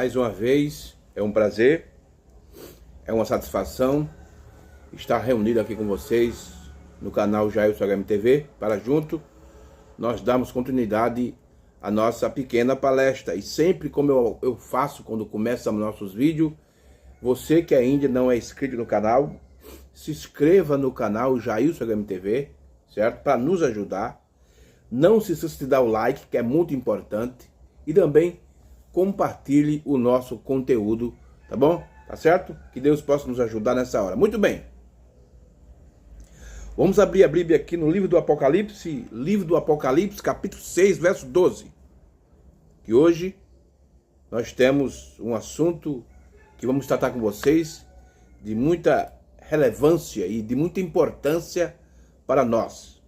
Mais uma vez, é um prazer, é uma satisfação estar reunido aqui com vocês no canal Jailson HMTV, para junto nós darmos continuidade à nossa pequena palestra. E sempre como eu faço quando começam nossos vídeos, você que ainda não é inscrito no canal, se inscreva no canal Jailson HMTV, certo? Para nos ajudar. Não se esqueça de dar o like, que é muito importante. E também compartilhe o nosso conteúdo, tá bom? Tá certo? Que Deus possa nos ajudar nessa hora. Muito bem. Vamos abrir a Bíblia aqui no livro do Apocalipse, capítulo 6, verso 12. Que hoje nós temos um assunto que vamos tratar com vocês de muita relevância e de muita importância para nós.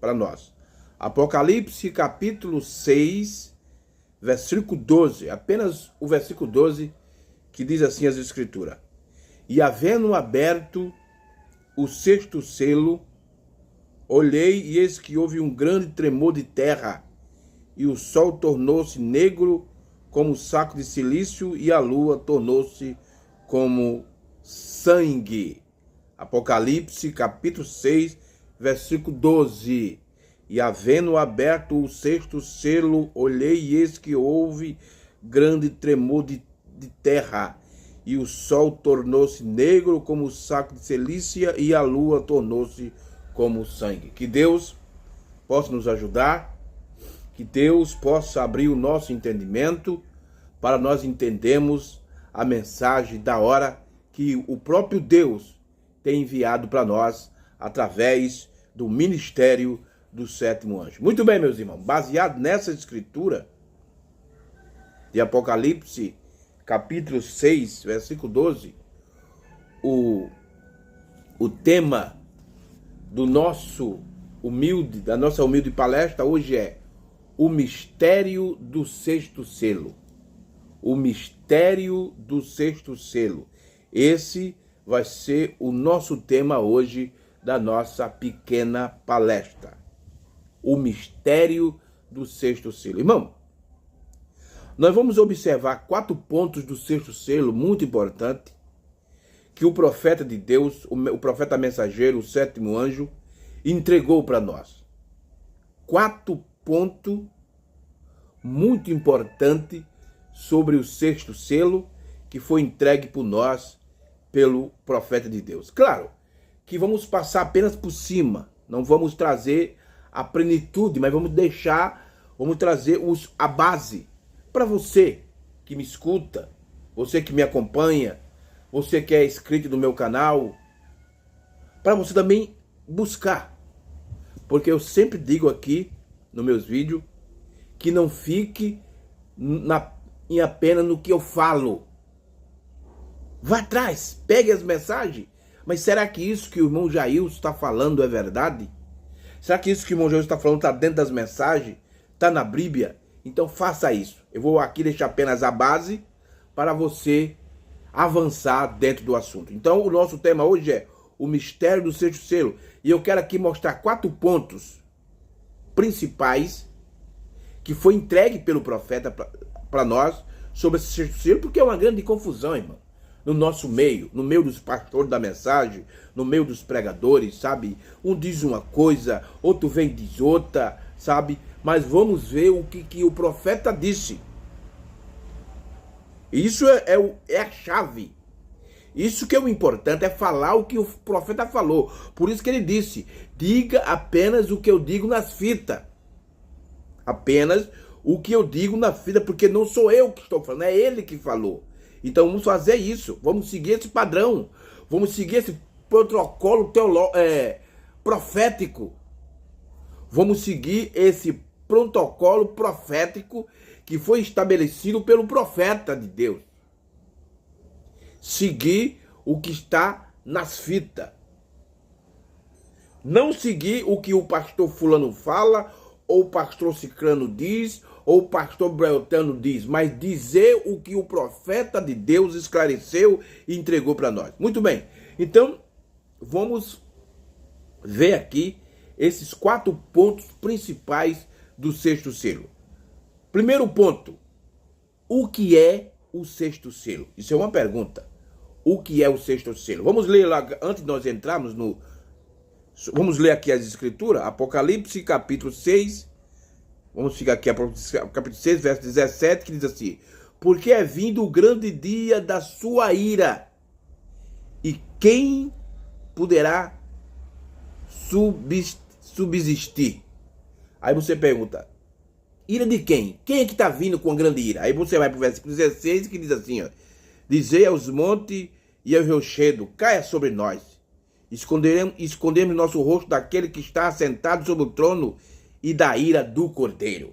Apocalipse capítulo 6, versículo 12, apenas o versículo 12, que diz assim as escrituras: E havendo aberto o sexto selo, olhei e eis que houve um grande tremor de terra, e o sol tornou-se negro como saco de silício, e a lua tornou-se como sangue. Apocalipse capítulo 6, versículo 12. E havendo aberto o sexto selo, olhei e eis que houve grande tremor de terra, e o sol tornou-se negro como saco de silícia, e a lua tornou-se como sangue. Que Deus possa nos ajudar, que Deus possa abrir o nosso entendimento, para nós entendermos a mensagem da hora que o próprio Deus tem enviado para nós, através do ministério do sétimo anjo. Muito bem, meus irmãos, baseado nessa escritura de Apocalipse, capítulo 6, versículo 12, o tema da nossa humilde palestra hoje é o mistério do sexto selo. O mistério do sexto selo. Esse vai ser o nosso tema hoje da nossa pequena palestra. O mistério do sexto selo. Irmão, nós vamos observar 4 pontos do sexto selo muito importante que o profeta de Deus, o profeta mensageiro, o sétimo anjo, entregou para nós. 4 pontos muito importantes sobre o sexto selo que foi entregue por nós pelo profeta de Deus. Claro que vamos passar apenas por cima, não vamos trazer a plenitude, mas vamos trazer a base para você que me escuta, você que me acompanha, você que é inscrito no meu canal, para você também buscar. Porque eu sempre digo aqui nos meus vídeos que não fique em apenas no que eu falo. Vá atrás, pegue as mensagens. Mas será que isso que o irmão Jailson está falando é verdade? Será que isso que o irmão Jailson está falando está dentro das mensagens? Está na Bíblia? Então faça isso. Eu vou aqui deixar apenas a base para você avançar dentro do assunto. Então o nosso tema hoje é o mistério do sexto selo. E eu quero aqui mostrar 4 pontos principais que foi entregue pelo profeta para nós sobre esse sexto selo, porque é uma grande confusão, irmão. No nosso meio, no meio dos pastores da mensagem, no meio dos pregadores, sabe? Um diz uma coisa, outro vem e diz outra, sabe? Mas vamos ver o que o profeta disse. Isso é a chave. Isso que é o importante, é falar o que o profeta falou. Por isso que ele disse, diga apenas o que eu digo nas fitas. Apenas o que eu digo na fita, porque não sou eu que estou falando, é ele que falou. Então vamos fazer isso, vamos seguir esse padrão, vamos seguir esse protocolo profético. Vamos seguir esse protocolo profético que foi estabelecido pelo profeta de Deus. Seguir o que está nas fitas. Não seguir o que o pastor fulano fala, ou o pastor cicrano diz, ou o pastor beltrano diz, mas dizer o que o profeta de Deus esclareceu e entregou para nós. Muito bem, então vamos ver aqui esses 4 pontos principais do sexto selo. Primeiro ponto, o que é o sexto selo? Isso é uma pergunta. O que é o sexto selo? Vamos ler lá, antes de nós entrarmos no... Vamos ler aqui as escrituras, Apocalipse capítulo 6, vamos ficar aqui, capítulo 6, verso 17, que diz assim: porque é vindo o grande dia da sua ira, e quem poderá subsistir? Aí você pergunta, ira de quem? Quem é que está vindo com a grande ira? Aí você vai para o versículo 16, que diz assim, ó: dizei aos montes e aos rochedos, caia sobre nós. Esconderemos nosso rosto daquele que está assentado sobre o trono e da ira do Cordeiro.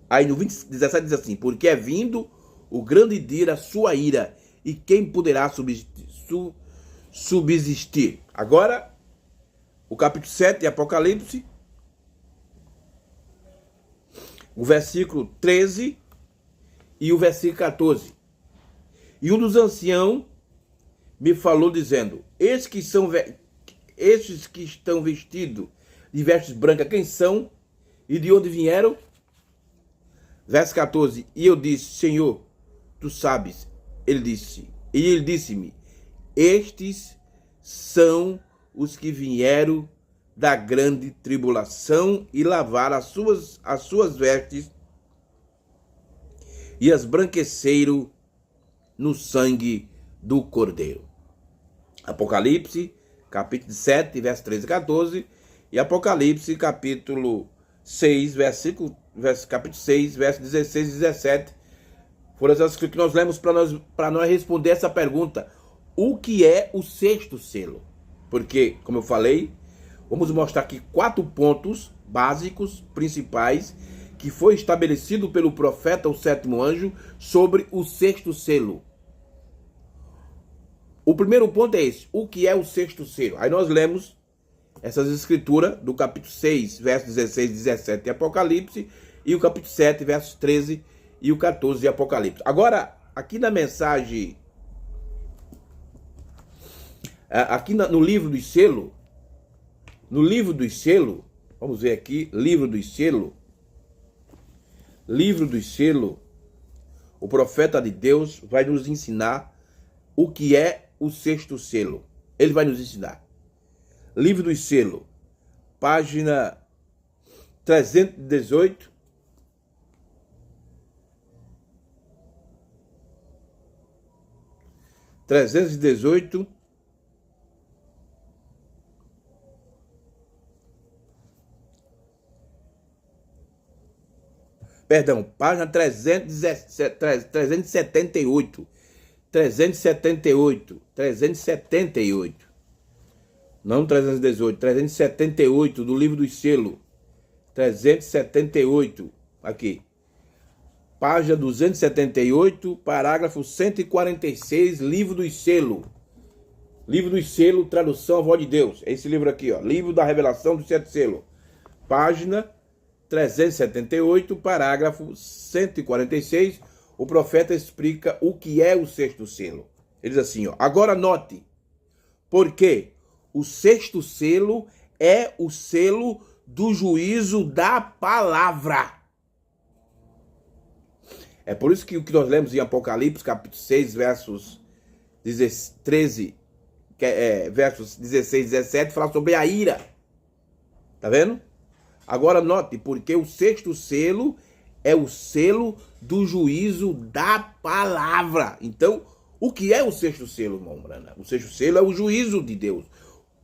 Aí no 17 diz assim: porque é vindo o grande dia da sua ira, e quem poderá subsistir? Agora, o capítulo 7 de Apocalipse, o versículo 13 e o versículo 14. E um dos anciãos me falou dizendo: esses que estão vestidos de vestes brancas, quem são e de onde vieram? Verso 14. E eu disse: Senhor, tu sabes. Ele disse-me: estes são os que vieram da grande tribulação e lavaram as suas vestes e as branqueceram no sangue do Cordeiro. Apocalipse, capítulo 7, verso 13 e 14, e Apocalipse, capítulo 6, capítulo 6, verso 16 e 17, foram essas que nós lemos para nós responder essa pergunta: o que é o sexto selo? Porque, como eu falei, vamos mostrar aqui 4 pontos básicos, principais, que foi estabelecido pelo profeta, o sétimo anjo, sobre o sexto selo. O primeiro ponto é esse: o que é o sexto selo? Aí nós lemos essas escrituras do capítulo 6, versos 16 e 17 de Apocalipse, e o capítulo 7, versos 13 e o 14 de Apocalipse. Agora, aqui na mensagem, aqui no livro dos selos, vamos ver aqui, livro dos selos, o profeta de Deus vai nos ensinar o que é o sexto selo. Ele vai nos ensinar. Livro dos selos, página 318. Perdão, página 378. 378. Não 318, 378 do livro dos selos. 378, aqui. Página 278, parágrafo 146, livro dos selos. Livro dos selos, tradução à voz de Deus. Esse livro aqui, ó, livro da revelação dos 7 selos. Página 378, parágrafo 146, o profeta explica o que é o sexto selo. Ele diz assim, ó: agora note, porque o sexto selo é o selo do juízo da palavra. É por isso que o que nós lemos em Apocalipse, capítulo 6, versos 13, versos 16 e 17, fala sobre a ira. Tá vendo? Agora note, porque o sexto selo é o selo do juízo da palavra. Então, o que é o sexto selo, irmão Brana? O sexto selo é o juízo de Deus.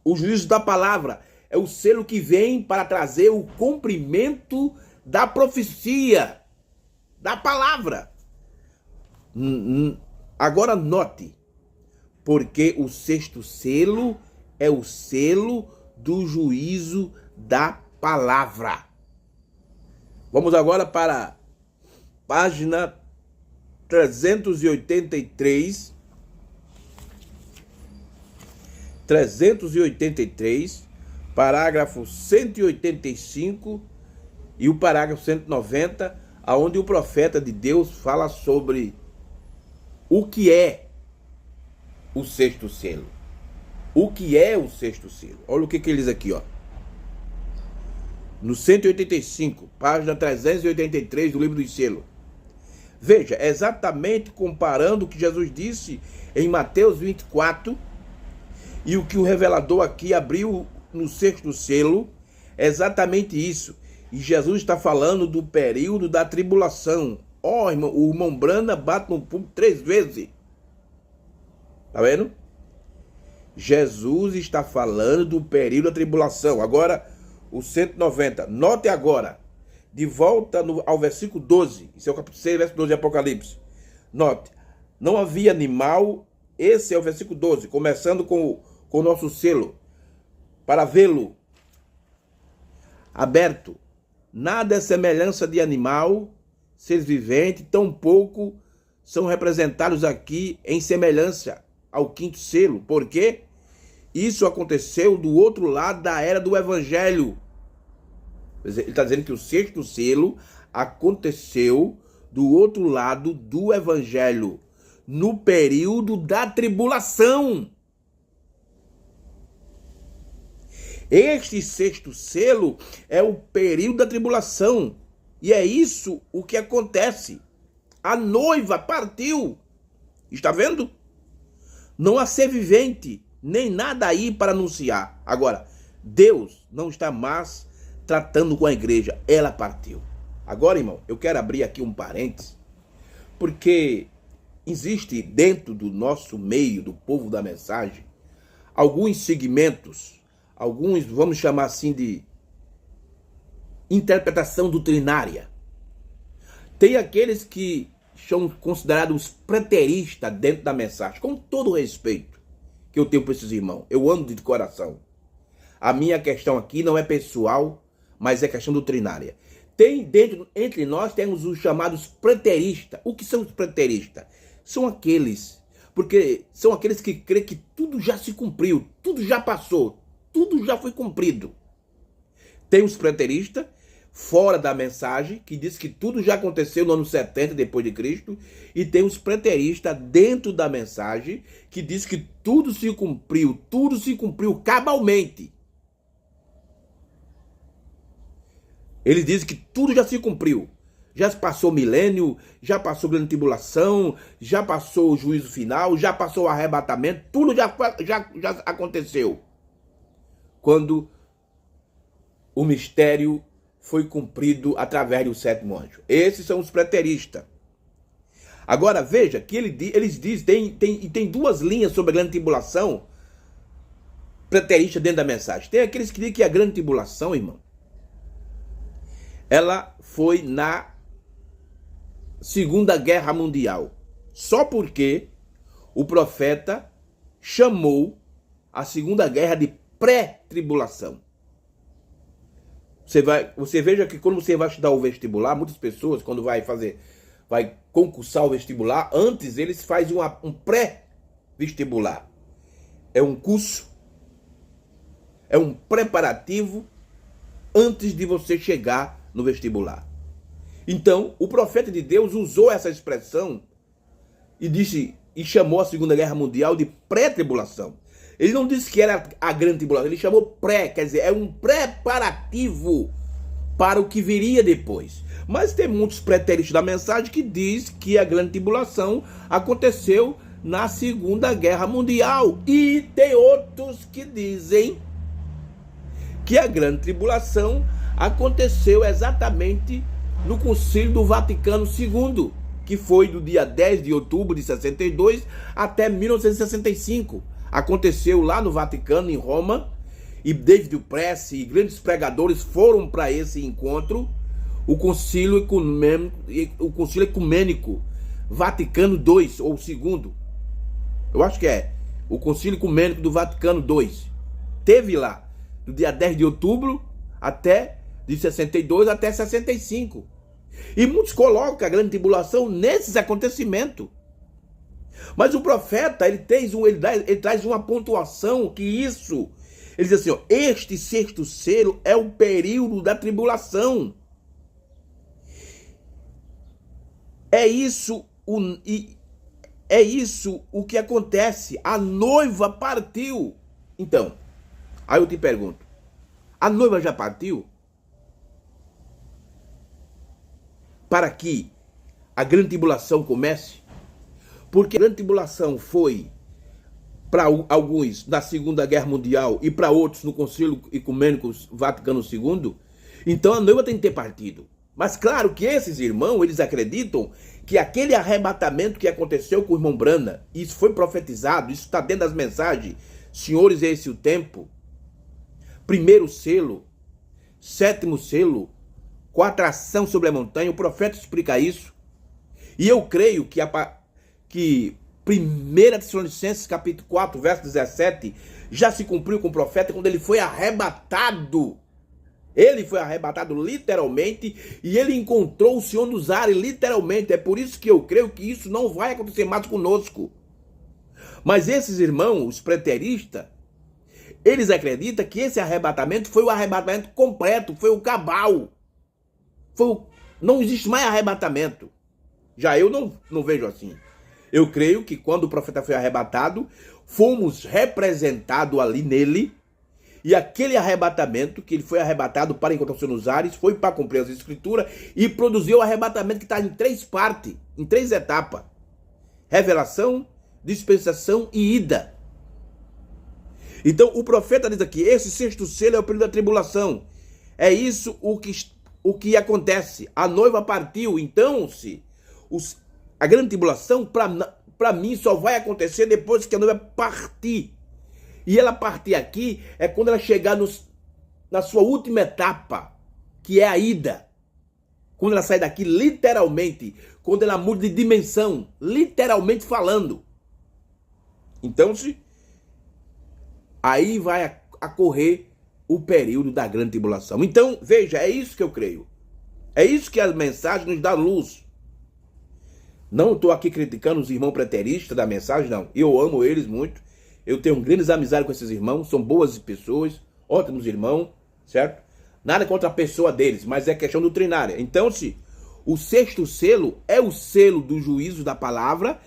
O juízo da palavra é o selo que vem para trazer o cumprimento da profecia, da palavra. Agora note, porque o sexto selo é o selo do juízo da palavra. Vamos agora para a página 383. 383, parágrafo 185 e o parágrafo 190, aonde o profeta de Deus fala sobre o que é o sexto selo. O que é o sexto selo? Olha o que ele diz aqui, ó. No 185, página 383 do livro dos selos. Veja, exatamente comparando o que Jesus disse em Mateus 24 e o que o revelador aqui abriu no sexto selo, é exatamente isso. E Jesus está falando do período da tribulação. Ó, irmão, o irmão Brana bate no público 3 vezes. Tá vendo? Jesus está falando do período da tribulação. Agora, o 190. Note agora. De volta ao versículo 12. Isso é o capítulo 6, verso 12 de Apocalipse. Note. Não havia animal. Esse é o versículo 12. Começando com o nosso selo. Para vê-lo aberto. Nada é semelhança de animal, seres viventes, tampouco são representados aqui em semelhança ao quinto selo. Por quê? Isso aconteceu do outro lado da era do Evangelho. Ele está dizendo que o sexto selo aconteceu do outro lado do Evangelho, no período da tribulação. Este sexto selo é o período da tribulação. E é isso o que acontece. A noiva partiu. Está vendo? Não há ser vivente, nem nada aí para anunciar. Agora, Deus não está mais tratando com a igreja. Ela partiu. Agora, irmão, eu quero abrir aqui um parênteses, porque existe dentro do nosso meio, do povo da mensagem, alguns segmentos, alguns, vamos chamar assim, de interpretação doutrinária. Tem aqueles que são considerados preteristas dentro da mensagem, com todo o respeito que eu tenho por esses irmãos. Eu amo de coração. A minha questão aqui não é pessoal, mas é questão doutrinária. Entre nós temos os chamados preteristas. O que são os preteristas? São aqueles que creem que tudo já se cumpriu, tudo já passou, tudo já foi cumprido. Tem os preteristas fora da mensagem, que diz que tudo já aconteceu no ano 70 depois de Cristo, e tem os preteristas dentro da mensagem, que diz que tudo se cumpriu cabalmente. Eles dizem que tudo já se cumpriu. Já se passou o milênio, já passou a grande tribulação, já passou o juízo final, já passou o arrebatamento, tudo já aconteceu. Quando o mistério foi cumprido através do sétimo anjo. Esses são os preteristas. Agora veja que eles dizem, tem duas linhas sobre a grande tribulação preterista dentro da mensagem. Tem aqueles que dizem que a grande tribulação, irmão, ela foi na Segunda Guerra Mundial. Só porque o profeta chamou a Segunda Guerra de pré-tribulação. Você veja que quando você vai estudar o vestibular, muitas pessoas, quando vai concursar o vestibular, antes eles fazem um pré-vestibular. É um curso, é um preparativo antes de você chegar no vestibular. Então, o profeta de Deus usou essa expressão e chamou a Segunda Guerra Mundial de pré-tribulação. Ele não disse que era a grande tribulação, ele chamou pré, quer dizer, é um preparativo para o que viria depois. Mas tem muitos preteristas da mensagem que diz que a grande tribulação aconteceu na Segunda Guerra Mundial. E tem outros que dizem que a grande tribulação aconteceu exatamente no Concílio do Vaticano II, que foi do dia 10 de outubro de 62 até 1965. Aconteceu lá no Vaticano, em Roma, e David Press e grandes pregadores foram para esse encontro, o Concílio Ecumênico Vaticano II, ou II. Eu acho que é o Concílio Ecumênico do Vaticano II. Teve lá, do dia 10 de outubro de 62 até 65. E muitos colocam a grande tribulação nesses acontecimentos. Mas o profeta, ele traz uma pontuação que isso, ele diz assim, ó, este sexto selo é o período da tribulação. É isso o que acontece. A noiva partiu. Então, aí eu te pergunto, a noiva já partiu? Para que a grande tribulação comece? Porque a grande tribulação foi para alguns na Segunda Guerra Mundial e para outros no Concílio Ecumênico Vaticano II. Então a noiva tem que ter partido. Mas claro que esses irmãos, eles acreditam que aquele arrebatamento que aconteceu com o irmão Brana, isso foi profetizado, isso está dentro das mensagens. Senhores, é esse o tempo. Primeiro selo, sétimo selo, com a atração sobre a montanha, o profeta explica isso. E eu creio que 1 Tessalonicenses capítulo 4, verso 17, já se cumpriu com o profeta quando ele foi arrebatado. Ele foi arrebatado literalmente e ele encontrou o Senhor nos ares literalmente. É por isso que eu creio que isso não vai acontecer mais conosco. Mas esses irmãos, os preteristas, eles acreditam que esse arrebatamento foi o arrebatamento completo, foi o cabal. Não existe mais arrebatamento. Já eu não vejo assim. Eu creio que quando o profeta foi arrebatado, fomos representados ali nele. E aquele arrebatamento, que ele foi arrebatado para encontrar o Senhor nos ares, foi para cumprir as escrituras e produziu o arrebatamento que está em 3 partes, em 3 etapas. Revelação, dispensação e ida. Então o profeta diz aqui, esse 6º selo é o período da tribulação. É isso o que acontece. A noiva partiu, então a grande tribulação para mim só vai acontecer depois que a noiva partir. E ela partir aqui é quando ela chegar na sua última etapa, que é a ida. Quando ela sai daqui, literalmente, quando ela muda de dimensão, literalmente falando. Então, aí vai ocorrer o período da grande tribulação. Então, veja, é isso que eu creio. É isso que as mensagens nos dão luz. Não estou aqui criticando os irmãos preteristas da mensagem, não. Eu amo eles muito. Eu tenho grandes amizades com esses irmãos, são boas pessoas, ótimos irmãos, certo? Nada contra a pessoa deles, mas é questão doutrinária. Então, o 6º selo é o selo do juízo da palavra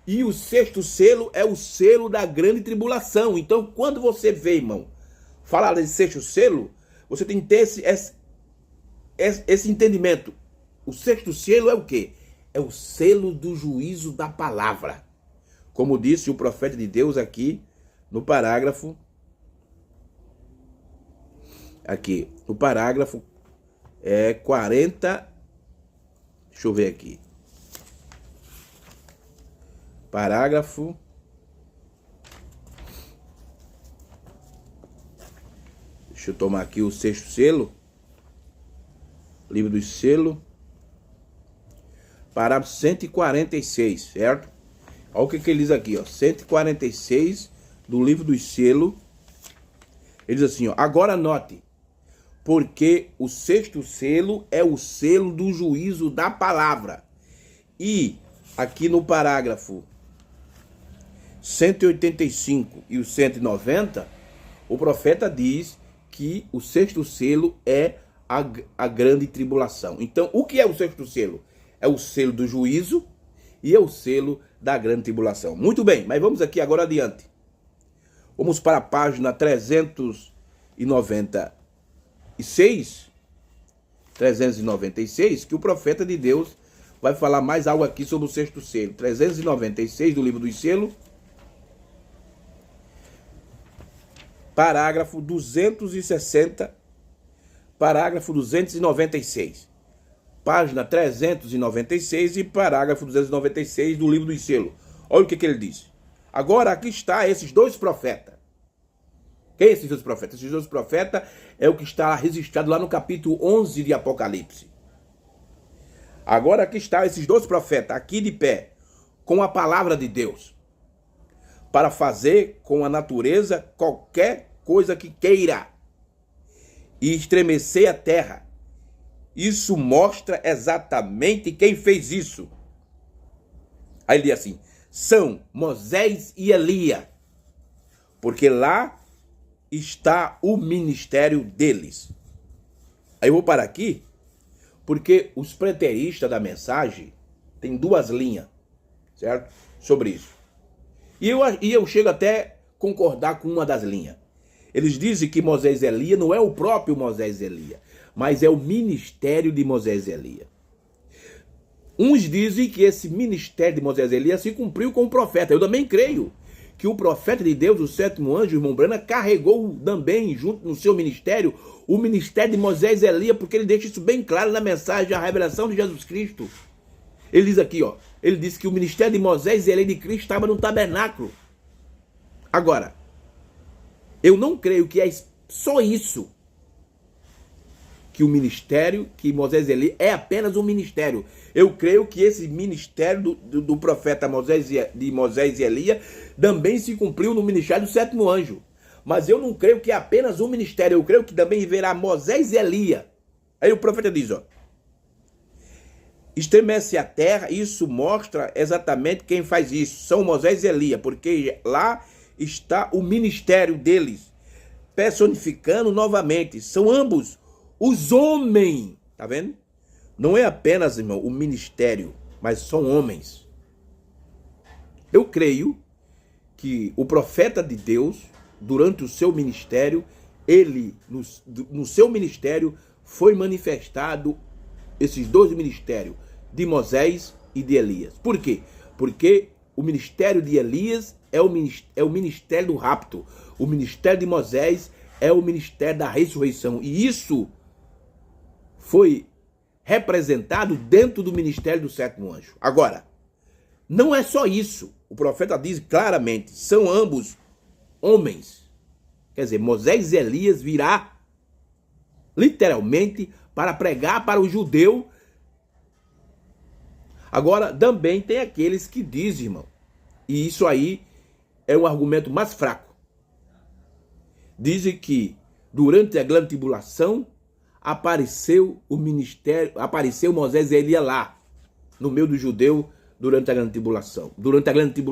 e o 6º selo é o selo da grande tribulação. Então, quando você vê, irmão, falar de 6º selo, você tem que ter esse entendimento. O 6º selo é o quê? É o selo do juízo da palavra. Como disse o profeta de Deus aqui, no parágrafo, no parágrafo 40, deixa eu ver aqui, parágrafo, deixa eu tomar aqui o 6º selo, livro dos selos, parágrafo 146, certo? Olha o que ele diz aqui, ó, 146 do livro dos selos. Ele diz assim, ó, agora note, porque o 6º selo é o selo do juízo da palavra. E aqui no parágrafo 185 e o 190, o profeta diz que o 6º selo é a grande tribulação. Então, o que é o 6º selo? É o selo do juízo e é o selo da grande tribulação. Muito bem, mas vamos aqui agora adiante. Vamos para a página 396, que o profeta de Deus vai falar mais algo aqui sobre o 6º selo. 396 do livro dos selos, parágrafo 260, parágrafo 296. Página 396 e parágrafo 296 do livro dos selos. Olha o que ele diz. Agora aqui está esses 2 profetas. Quem é esses 2 profetas? Esses 2 profetas é o que está registrado lá no capítulo 11 de Apocalipse. Agora aqui está esses 2 profetas, aqui de pé, com a palavra de Deus, para fazer com a natureza qualquer coisa que queira e estremecer a terra. Isso mostra exatamente quem fez isso. Aí ele diz assim, são Moisés e Elias, porque lá está o ministério deles. Aí eu vou parar aqui, porque os preteristas da mensagem têm 2 linhas, certo? Sobre isso. E eu chego até concordar com uma das linhas. Eles dizem que Moisés e Elias não é o próprio Moisés e Elias, mas é o ministério de Moisés e Elias. Uns dizem que esse ministério de Moisés e Elias se cumpriu com o profeta. Eu também creio que o profeta de Deus, o sétimo anjo, o irmão Brana, carregou também, junto no seu ministério, o ministério de Moisés e Elias, porque ele deixa isso bem claro na mensagem, a revelação de Jesus Cristo. Ele diz aqui, ó, ele diz que o ministério de Moisés e Elias de Cristo estava no tabernáculo. Agora, eu não creio que é só isso, que o ministério, que Moisés e Elias é apenas um ministério. Eu creio que esse ministério do profeta de Moisés e Elias também se cumpriu no ministério do sétimo anjo. Mas eu não creio que é apenas um ministério, eu creio que também verá Moisés e Elias. Aí o profeta diz, ó, estremece a terra, isso mostra exatamente quem faz isso. São Moisés e Elias, porque lá está o ministério deles, personificando novamente. São ambos os homens, tá vendo? Não é apenas, irmão, o ministério, mas são homens. Eu creio que o profeta de Deus, durante o seu ministério, ele, no seu ministério, foi manifestado esses dois ministérios, de Moisés e de Elias. Por quê? Porque o ministério de Elias é o ministério do rapto. O ministério de Moisés é o ministério da ressurreição. E isso foi representado dentro do ministério do sétimo anjo. Agora, não é só isso. O profeta diz claramente, são ambos homens. Quer dizer, Moisés e Elias virá literalmente para pregar para o judeu. Agora, também tem aqueles que dizem, irmão, e isso aí é um argumento mais fraco. Dizem que durante a grande tribulação apareceu o ministério, apareceu Moisés e Elias lá, no meio do judeu, durante a grande tribulação. Durante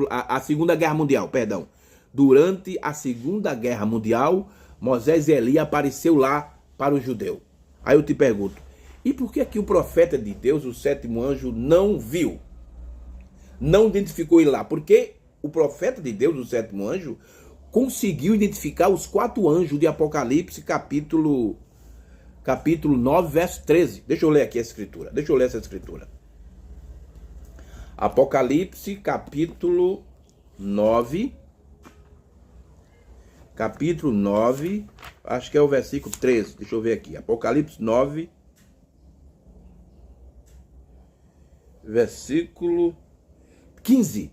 a Segunda Guerra Mundial, perdão. Durante a Segunda Guerra Mundial, Moisés e Elias apareceu lá para o judeu. Aí eu te pergunto, e por que o profeta de Deus, o sétimo anjo, não viu? Não identificou ele lá? Porque o profeta de Deus, o sétimo anjo, conseguiu identificar os 4 anjos de Apocalipse, capítulo 9, verso 13. Deixa eu ler aqui a escritura. Deixa eu ler essa escritura. Apocalipse, capítulo 9. Capítulo 9, acho que é o versículo 13. Deixa eu ver aqui. Apocalipse 9, versículo 15.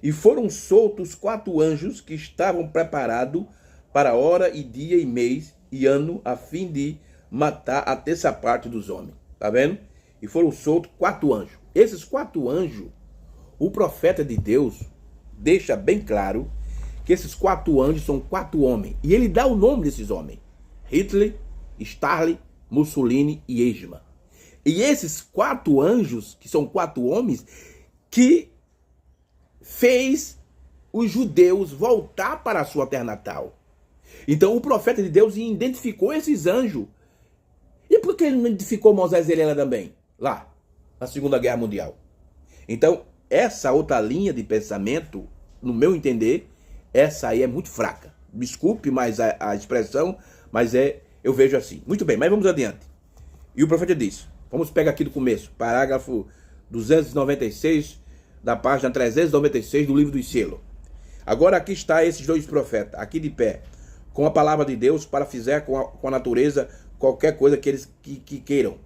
E foram soltos 4 anjos que estavam preparados para hora e dia e mês e ano, a fim de matar a terça parte dos homens. Tá vendo? E foram soltos 4 anjos. Esses 4 anjos, o profeta de Deus deixa bem claro que esses 4 anjos são 4 homens. E ele dá o nome desses homens: Hitler, Stalin, Mussolini e Eichmann. E esses 4 anjos, que são 4 homens, que fez os judeus voltar para a sua terra natal. Então o profeta de Deus identificou esses anjos. E por que ele não identificou Moisés e Elias também? Lá, na Segunda Guerra Mundial. Então, essa outra linha de pensamento, no meu entender, essa aí é muito fraca. Desculpe mais a expressão, mas eu vejo assim. Muito bem, mas vamos adiante. E o profeta diz, vamos pegar aqui do começo, parágrafo 296, da página 396 do livro dos selos. Agora aqui está esses 2 profetas, aqui de pé, com a palavra de Deus, para fazer com a natureza qualquer coisa que eles queiram.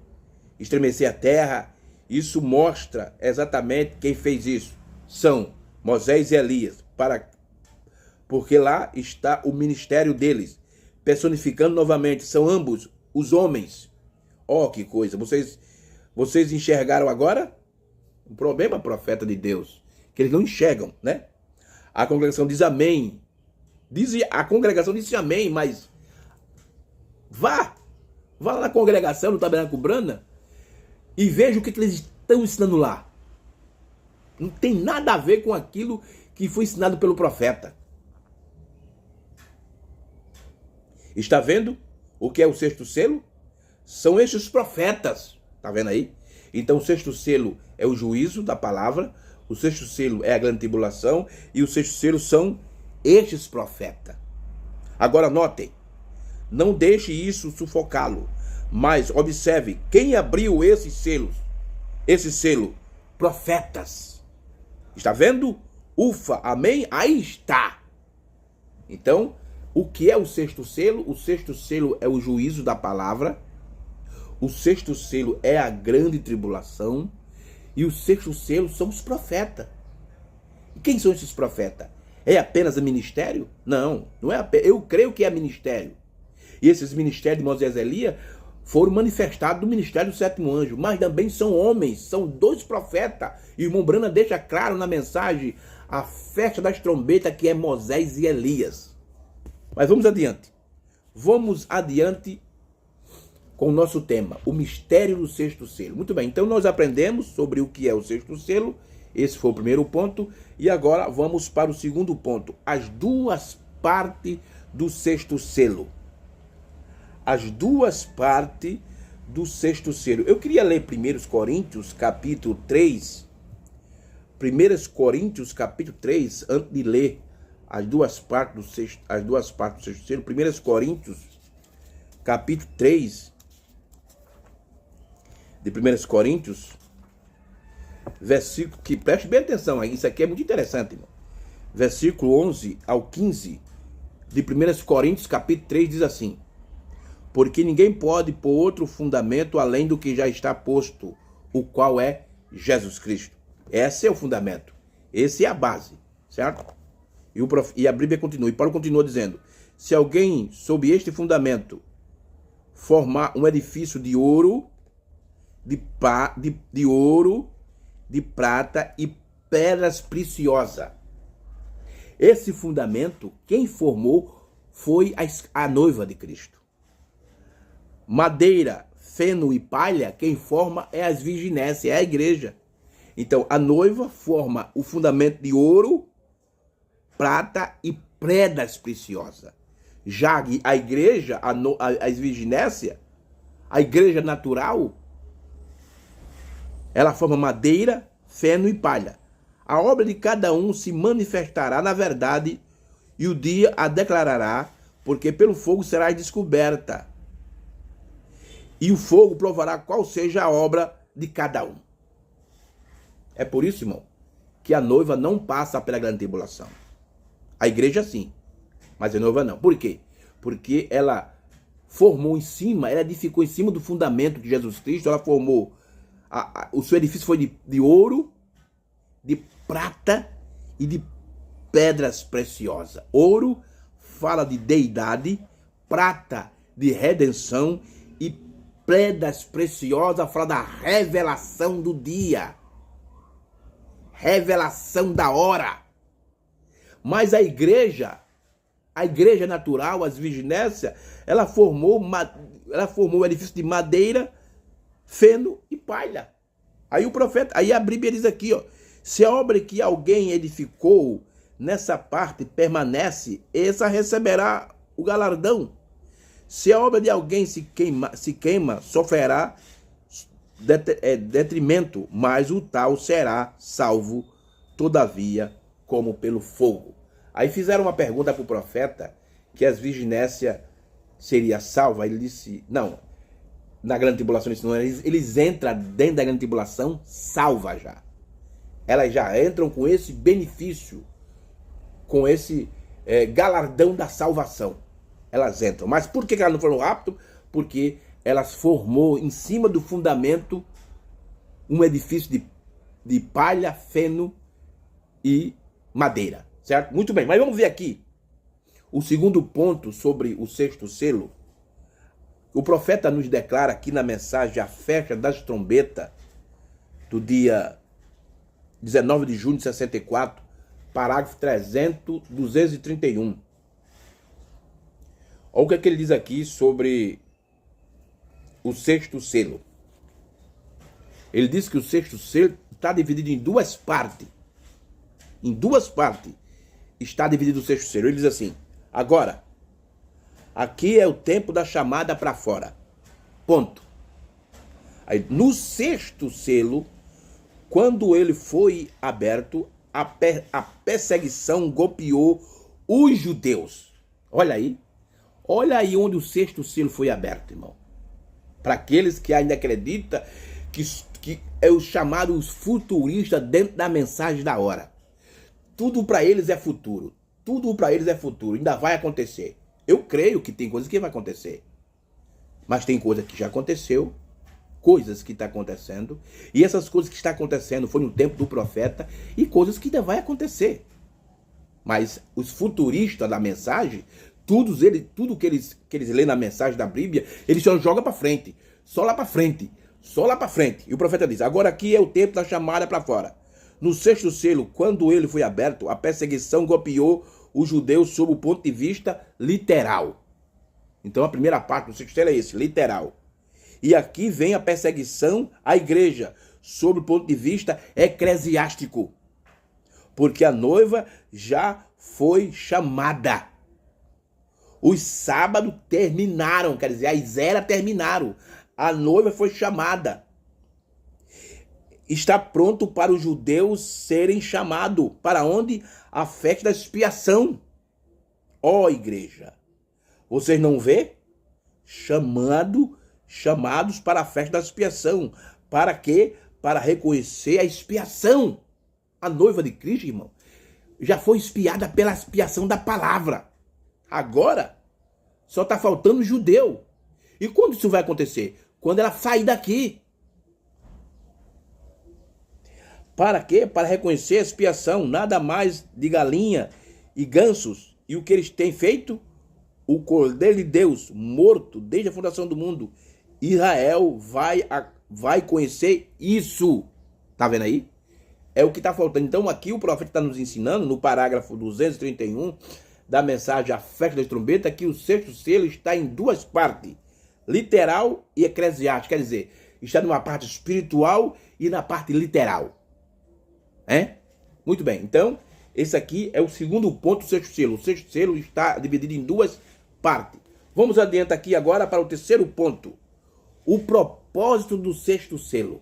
Estremecer a terra, isso mostra exatamente quem fez isso. São Moisés e Elias, porque lá está o ministério deles, personificando novamente, são ambos os homens. Ó, que coisa, vocês enxergaram agora? O problema, profeta de Deus, que eles não enxergam, né? A congregação diz amém. A congregação disse amém, mas vá lá na congregação, no Tabernáculo Brana, e veja o que eles estão ensinando lá. Não tem nada a ver com aquilo que foi ensinado pelo profeta. Está vendo o que é o 6º selo? São estes profetas. Está vendo aí? Então o 6º selo é o juízo da palavra, o 6º selo é a grande tribulação e o 6º selo são estes profetas. Agora notem, não deixe isso sufocá-lo. Mas observe, quem abriu esses selos? Esse selo, profetas. Está vendo? Ufa, amém? Aí está. Então, o que é o sexto selo? O sexto selo é o juízo da palavra. O sexto selo é a grande tribulação. E o sexto selo são os profetas. E quem são esses profetas? É apenas o ministério? Não, não é apenas. Eu creio que é ministério. E esses ministérios de Moisés e Elias foram manifestados no ministério do sétimo anjo. Mas também são homens, são 2 profetas. E o irmão Brana deixa claro na mensagem a festa das trombetas, que é Moisés e Elias. Mas vamos adiante. Vamos adiante com o nosso tema, o mistério do sexto selo. Muito bem, então nós aprendemos sobre o que é o sexto selo. Esse foi o primeiro ponto. E agora vamos para o segundo ponto. As 2 partes do sexto selo. As 2 partes do sexto selo. Eu queria ler 1 Coríntios, capítulo 3. 1 Coríntios, capítulo 3, antes de ler as 2 partes do sexto selo. 1 Coríntios, capítulo 3, de 1 Coríntios, versículo que, preste bem atenção aí, isso aqui é muito interessante, irmão. Versículo 11 ao 15 de 1 Coríntios, capítulo 3, diz assim: porque ninguém pode pôr outro fundamento além do que já está posto, o qual é Jesus Cristo. Esse é o fundamento, esse é a base, certo? E a Bíblia continua, e Paulo continua dizendo: se alguém sob este fundamento formar um edifício de ouro, de ouro, de prata e pedras preciosas. Esse fundamento, quem formou foi a noiva de Cristo. Madeira, feno e palha, quem forma é as virginésias, é a igreja. Então, a noiva forma o fundamento de ouro, prata e pedras preciosas. Já a igreja, as virginésias, a igreja natural, ela forma madeira, feno e palha. A obra de cada um se manifestará na verdade e o dia a declarará, porque pelo fogo será descoberta. E o fogo provará qual seja a obra de cada um. É por isso, irmão, que a noiva não passa pela grande tribulação. A igreja sim, mas a noiva não. Por quê? Porque ela formou em cima, ela edificou em cima do fundamento de Jesus Cristo, ela formou, o seu edifício foi de ouro, de prata e de pedras preciosas. Ouro fala de deidade, prata de redenção e pedras preciosas fala da revelação do dia, revelação da hora. Mas a igreja natural, as virginésias, ela formou um edifício de madeira, feno e palha. Aí a Bíblia diz aqui, ó: se a obra que alguém edificou nessa parte permanece, essa receberá o galardão. Se a obra de alguém se queima, sofrerá detrimento, mas o tal será salvo, todavia, como pelo fogo. Aí fizeram uma pergunta para o profeta, que as virginésias seria salva. Ele disse, não, na grande tribulação, eles entram dentro da grande tribulação salva já. Elas já entram com esse benefício, com esse galardão da salvação. Elas entram. Mas por que elas não foram rápido? Porque elas formou em cima do fundamento um edifício de palha, feno e madeira. Certo? Muito bem, mas vamos ver aqui o segundo ponto sobre o sexto selo. O profeta nos declara aqui na mensagem a festa das trombetas do dia 19 de junho de 64, parágrafo 231. Olha o que ele diz aqui sobre o sexto selo. Ele diz que o sexto selo está dividido em 2 partes. Em 2 partes está dividido o sexto selo. Ele diz assim: agora, aqui é o tempo da chamada para fora. Ponto. Aí, no sexto selo, quando ele foi aberto, a perseguição golpeou os judeus. Olha aí onde o sexto selo foi aberto, irmão. Para aqueles que ainda acreditam que é o chamado os futuristas dentro da mensagem da hora. Tudo para eles é futuro. Tudo para eles é futuro. Ainda vai acontecer. Eu creio que tem coisas que vai acontecer. Mas tem coisa que já aconteceu. Coisas que estão acontecendo. E essas coisas que estão acontecendo foi no tempo do profeta. E coisas que ainda vai acontecer. Mas os futuristas da mensagem, tudo que eles lêem na mensagem da Bíblia, eles só jogam para frente. Só lá para frente. Só lá para frente. E o profeta diz, agora aqui é o tempo da chamada para fora. No sexto selo, quando ele foi aberto, a perseguição golpeou os judeus sob o ponto de vista literal. Então a primeira parte do sexto selo é esse, literal. E aqui vem a perseguição à igreja, sob o ponto de vista eclesiástico. Porque a noiva já foi chamada. Os sábados terminaram, quer dizer, as eras terminaram. A noiva foi chamada. Está pronto para os judeus serem chamados. Para onde? A festa da expiação. Ó igreja, vocês não vê? Chamados para a festa da expiação. Para quê? Para reconhecer a expiação. A noiva de Cristo, irmão, já foi expiada pela expiação da palavra. Agora, só está faltando judeu. E quando isso vai acontecer? Quando ela sair daqui. Para quê? Para reconhecer a expiação, nada mais de galinha e gansos. E o que eles têm feito? O Cordeiro de Deus, morto desde a fundação do mundo. Israel vai conhecer isso. Tá vendo aí? É o que está faltando. Então aqui o profeta está nos ensinando, no parágrafo 231 da mensagem A Festa das Trombetas, que o sexto selo está em duas partes. Literal e eclesiástica. Quer dizer, está numa parte espiritual e na parte literal. Muito bem, então, esse aqui é o segundo ponto do sexto selo. O sexto selo está dividido em duas partes. Vamos adiante aqui agora para o terceiro ponto. O propósito do sexto selo.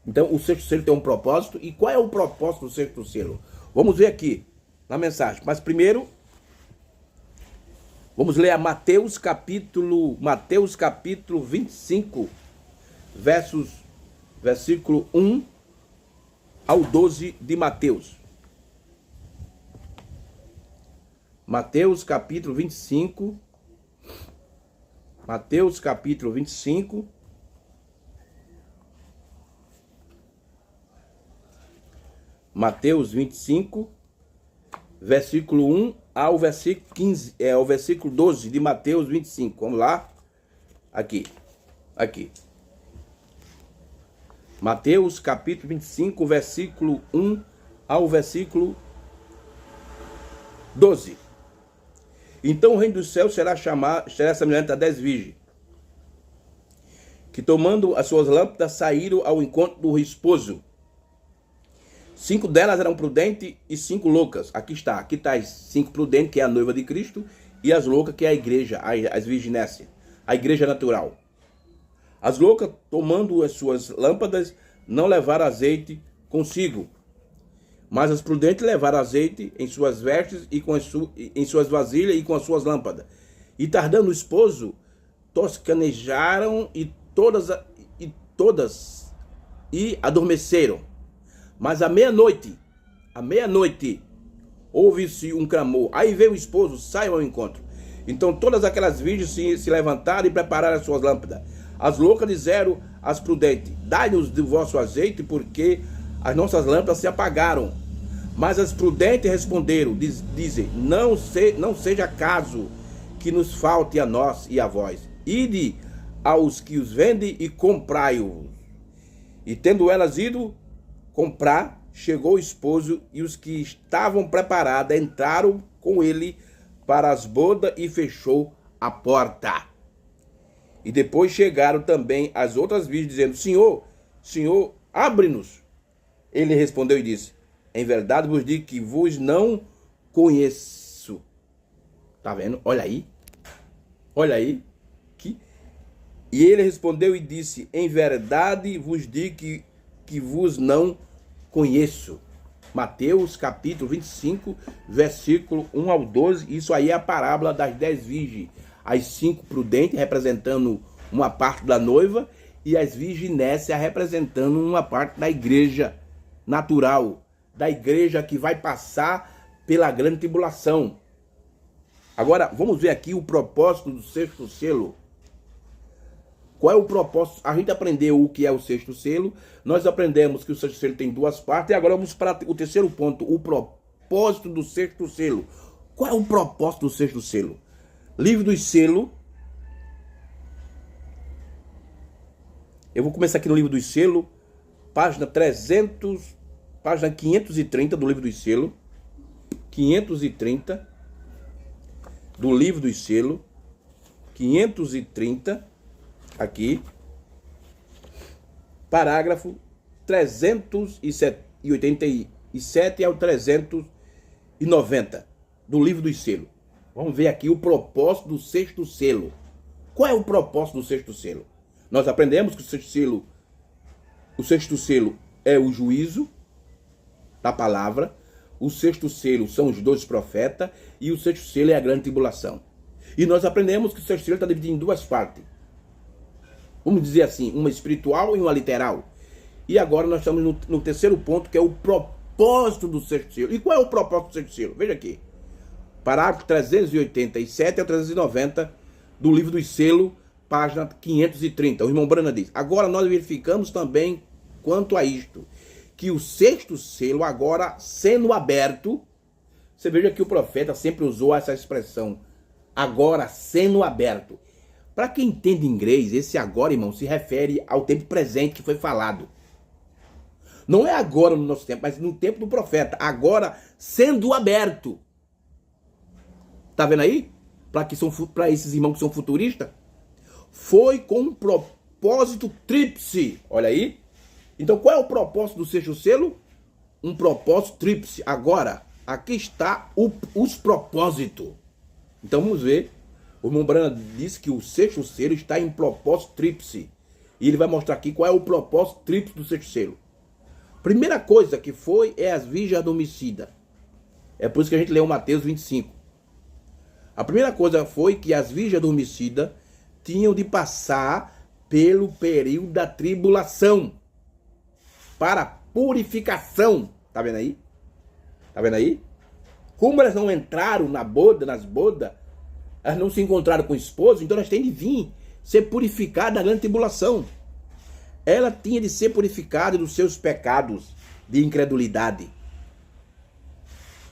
Então, o sexto selo tem um propósito. E qual é o propósito do sexto selo? Vamos ver aqui na mensagem. Mas primeiro, vamos ler a Mateus capítulo 25, versículo 1 ao 12 de Mateus. Mateus capítulo 25. Mateus capítulo 25. Mateus 25, versículo 1 ao versículo 15, o versículo 12 de Mateus 25. Vamos lá. Aqui. Mateus capítulo 25, versículo 1 ao versículo 12. Então o reino dos céus será semelhante a 10 virgens, que tomando as suas lâmpadas saíram ao encontro do esposo. 5 delas eram prudentes e 5 loucas. Aqui está as 5 prudentes, que é a noiva de Cristo, e as loucas, que é a igreja, as virginécias, a igreja natural. As loucas, tomando as suas lâmpadas, não levaram azeite consigo, mas as prudentes levaram azeite em suas vestes e em suas vasilhas e com as suas lâmpadas. E tardando o esposo, toscanejaram e todas adormeceram. Mas à meia-noite, houve-se um clamor. Aí veio o esposo, saiam ao encontro. Então todas aquelas virgens se levantaram e prepararam as suas lâmpadas. As loucas disseram às prudentes: dai-nos do vosso azeite, porque as nossas lâmpadas se apagaram. Mas as prudentes responderam, dizem: não seja caso que nos falte a nós e a vós. Ide aos que os vendem e comprai-o. E tendo elas ido comprar, chegou o esposo, e os que estavam preparados entraram com ele para as bodas e fechou a porta. E depois chegaram também as outras virgens, dizendo: Senhor, abre-nos. Ele respondeu e disse: em verdade vos digo que vos não conheço. Tá vendo? Olha aí. E ele respondeu e disse: em verdade vos digo que vos não conheço. Mateus capítulo 25, versículo 1 ao 12. Isso aí é a parábola das 10 virgens. As 5 prudentes, representando uma parte da noiva, e as virginésias representando uma parte da igreja natural, da igreja que vai passar pela grande tribulação. Agora, vamos ver aqui o propósito do sexto selo. Qual é o propósito? A gente aprendeu o que é o sexto selo, nós aprendemos que o sexto selo tem duas partes, e agora vamos para o terceiro ponto, o propósito do sexto selo. Qual é o propósito do sexto selo? Livro dos selos. Eu vou começar aqui no livro dos selos, página 530 do livro dos selos. 530 do livro dos selos. 530, aqui. Parágrafo 387 ao 390 do livro dos selos. Vamos ver aqui o propósito do sexto selo. Qual é o propósito do sexto selo? Nós aprendemos que o sexto selo é o juízo da palavra, o sexto selo são os 12 profetas e o sexto selo é a grande tribulação. E nós aprendemos que o sexto selo está dividido em duas partes. Vamos dizer assim, uma espiritual e uma literal. E agora nós estamos no terceiro ponto, que é o propósito do sexto selo. E qual é o propósito do sexto selo? Veja aqui. Parágrafo 387 ao 390 do livro dos selos, página 530. O irmão Brana diz: agora nós verificamos também quanto a isto, que o sexto selo agora sendo aberto, você veja que o profeta sempre usou essa expressão, agora sendo aberto. Para quem entende inglês, esse agora, irmão, se refere ao tempo presente que foi falado. Não é agora no nosso tempo, mas no tempo do profeta, agora sendo aberto. Tá vendo aí? Para esses irmãos que são futuristas, foi com um propósito tríplice. Olha aí. Então, qual é o propósito do sexto selo? Um propósito tríplice. Agora, aqui está os propósitos. Então, vamos ver. O irmão Brana disse que o sexto selo está em propósito tríplice. E ele vai mostrar aqui qual é o propósito tríplice do sexto selo. Primeira coisa que foi é as virgens adormecidas. É por isso que a gente leu Mateus 25. A primeira coisa foi que as virgens adormecidas tinham de passar pelo período da tribulação para purificação. Tá vendo aí? Tá vendo aí? Como elas não entraram nas bodas, elas não se encontraram com o esposo, então elas têm de vir ser purificadas da grande tribulação. Ela tinha de ser purificada dos seus pecados de incredulidade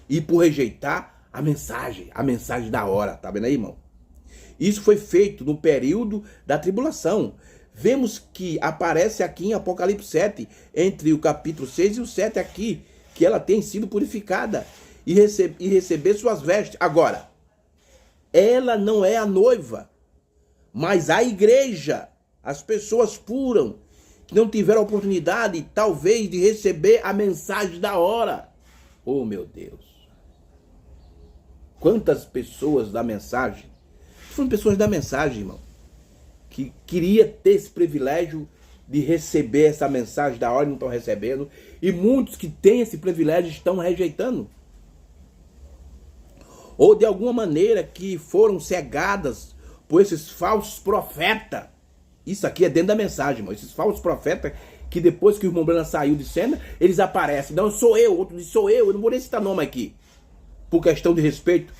e por rejeitar a mensagem da hora. Tá vendo aí, irmão? Isso foi feito no período da tribulação. Vemos que aparece aqui em Apocalipse 7, entre o capítulo 6 e o 7 aqui, que ela tem sido purificada e receber suas vestes. Agora, ela não é a noiva, mas a igreja, as pessoas puras, que não tiveram a oportunidade, talvez, de receber a mensagem da hora. Oh, meu Deus! Quantas pessoas da mensagem, foram pessoas da mensagem, irmão, que queria ter esse privilégio de receber essa mensagem da hora e não estão recebendo, e muitos que têm esse privilégio estão rejeitando. Ou de alguma maneira que foram cegadas por esses falsos profetas. Isso aqui é dentro da mensagem, irmão. Esses falsos profetas que depois que o irmão Brana saiu de cena, eles aparecem. Não, sou eu, outro diz sou eu não vou nem citar nome aqui, por questão de respeito.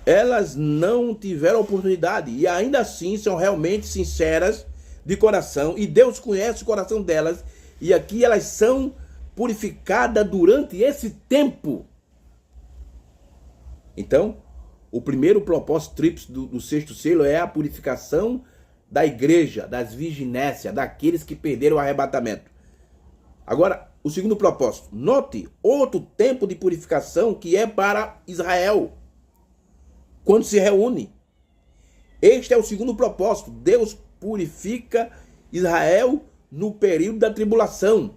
Elas não tiveram oportunidade e ainda assim são realmente sinceras de coração e Deus conhece o coração delas e aqui elas são purificadas durante esse tempo. Então, o primeiro propósito tríplice do sexto selo é a purificação da igreja, das virginésias, daqueles que perderam o arrebatamento. Agora, o segundo propósito. Note outro tempo de purificação que é para Israel, quando se reúne. Este é o segundo propósito. Deus purifica Israel no período da tribulação.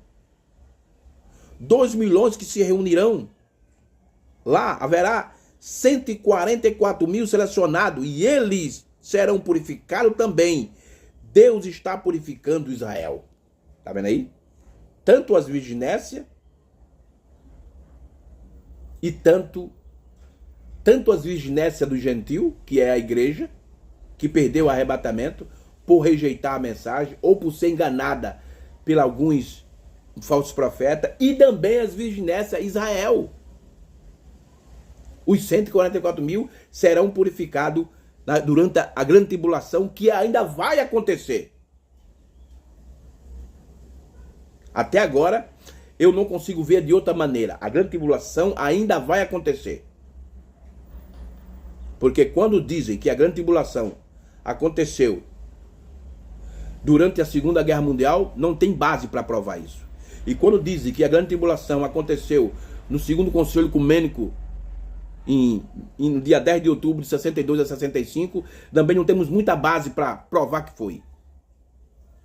2 milhões que se reunirão. Lá haverá 144 mil selecionados e eles serão purificados também. Deus está purificando Israel. Tá vendo aí? Tanto as virginésias e tanto as virginésias do gentil, que é a igreja, que perdeu o arrebatamento por rejeitar a mensagem ou por ser enganada por alguns falsos profetas, e também as virginessas Israel. Os 144 mil serão purificados durante a grande tribulação, que ainda vai acontecer. Até agora, eu não consigo ver de outra maneira. A grande tribulação ainda vai acontecer. Porque quando dizem que a grande tribulação aconteceu durante a Segunda Guerra Mundial, não tem base para provar isso. E quando dizem que a grande tribulação aconteceu no segundo Concílio Ecumênico, no dia 10 de outubro de 62 a 65, também não temos muita base para provar que foi.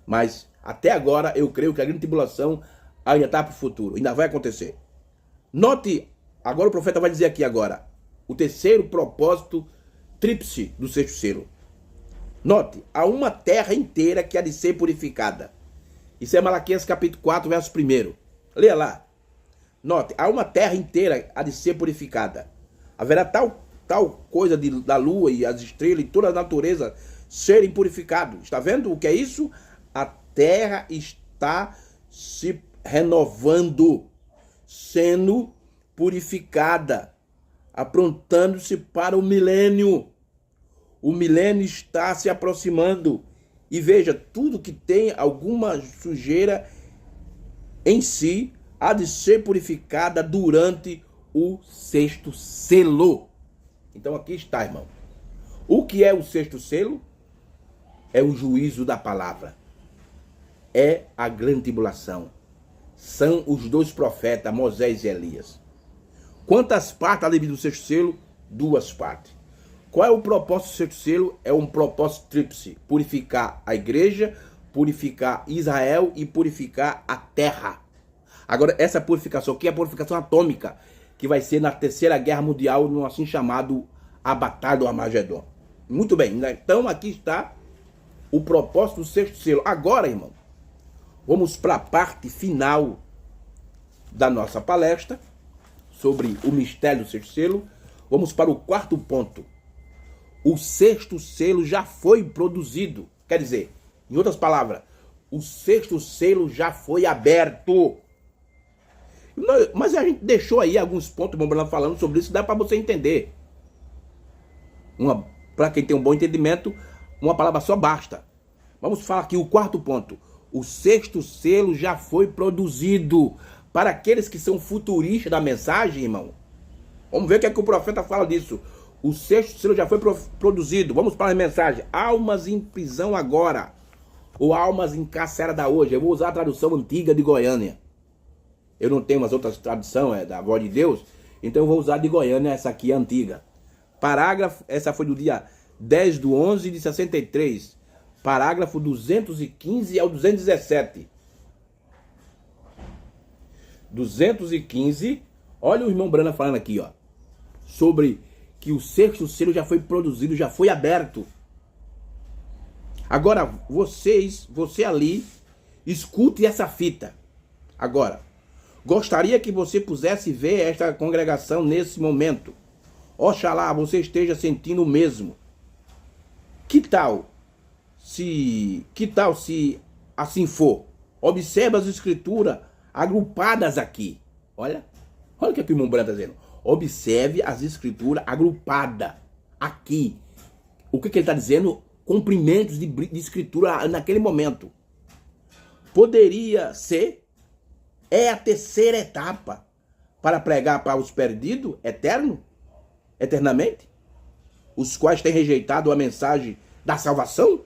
Mas até agora eu creio que a grande tribulação ainda está para o futuro, ainda vai acontecer. Note, agora o profeta vai dizer aqui agora, o terceiro propósito tríplice do sexto selo. Note, há uma terra inteira que há de ser purificada. Isso é Malaquias capítulo 4, verso 1. Leia lá. Note, há uma terra inteira há de ser purificada. Haverá tal coisa da lua e as estrelas e toda a natureza serem purificados. Está vendo o que é isso? A terra está se renovando, sendo purificada, aprontando-se para o milênio. O milênio está se aproximando. E veja, tudo que tem alguma sujeira em si há de ser purificada durante o sexto selo. Então aqui está, irmão. O que é o sexto selo? É o juízo da palavra. É a grande tribulação. São os dois profetas, Moisés e Elias. Quantas partes há do sexto selo? 2 partes. Qual é o propósito do sexto selo? É um propósito tríplice. Purificar a igreja, purificar Israel e purificar a terra. Agora, essa purificação aqui é a purificação atômica, que vai ser na Terceira Guerra Mundial, no assim chamado a Batalha do Armagedon. Muito bem, então aqui está o propósito do sexto selo. Agora, irmão, vamos para a parte final da nossa palestra sobre o mistério do sexto selo. Vamos para o quarto ponto. O sexto selo já foi produzido. Quer dizer, em outras palavras, o sexto selo já foi aberto. Mas a gente deixou aí alguns pontos, falando sobre isso, dá para você entender. Para quem tem um bom entendimento, uma palavra só basta. Vamos falar aqui o quarto ponto. O sexto selo já foi produzido. Para aqueles que são futuristas da mensagem, irmão, vamos ver o que é que o profeta fala disso. O sexto selo já foi produzido. Vamos para a mensagem. Almas em prisão agora, ou almas encarceradas hoje. Eu vou usar a tradução antiga de Goiânia. Eu não tenho umas outras traduções, da voz de Deus, então eu vou usar de Goiânia, essa aqui é antiga. Parágrafo, essa foi do dia 10 de 11 de 63. Parágrafo 215 ao 217. 215, olha o irmão Brana falando aqui, ó, sobre que o sexto selo já foi produzido, já foi aberto. Agora, você ali, escute essa fita. Agora, gostaria que você pudesse ver esta congregação nesse momento. Oxalá você esteja sentindo o mesmo. Que tal se assim for? Observe as escrituras agrupadas aqui. Olha o que o irmão Branco está dizendo. Observe as escrituras agrupadas aqui. O que ele está dizendo? Comprimentos de escritura naquele momento. Poderia ser, é a terceira etapa para pregar para os perdidos eternamente, os quais têm rejeitado a mensagem da salvação.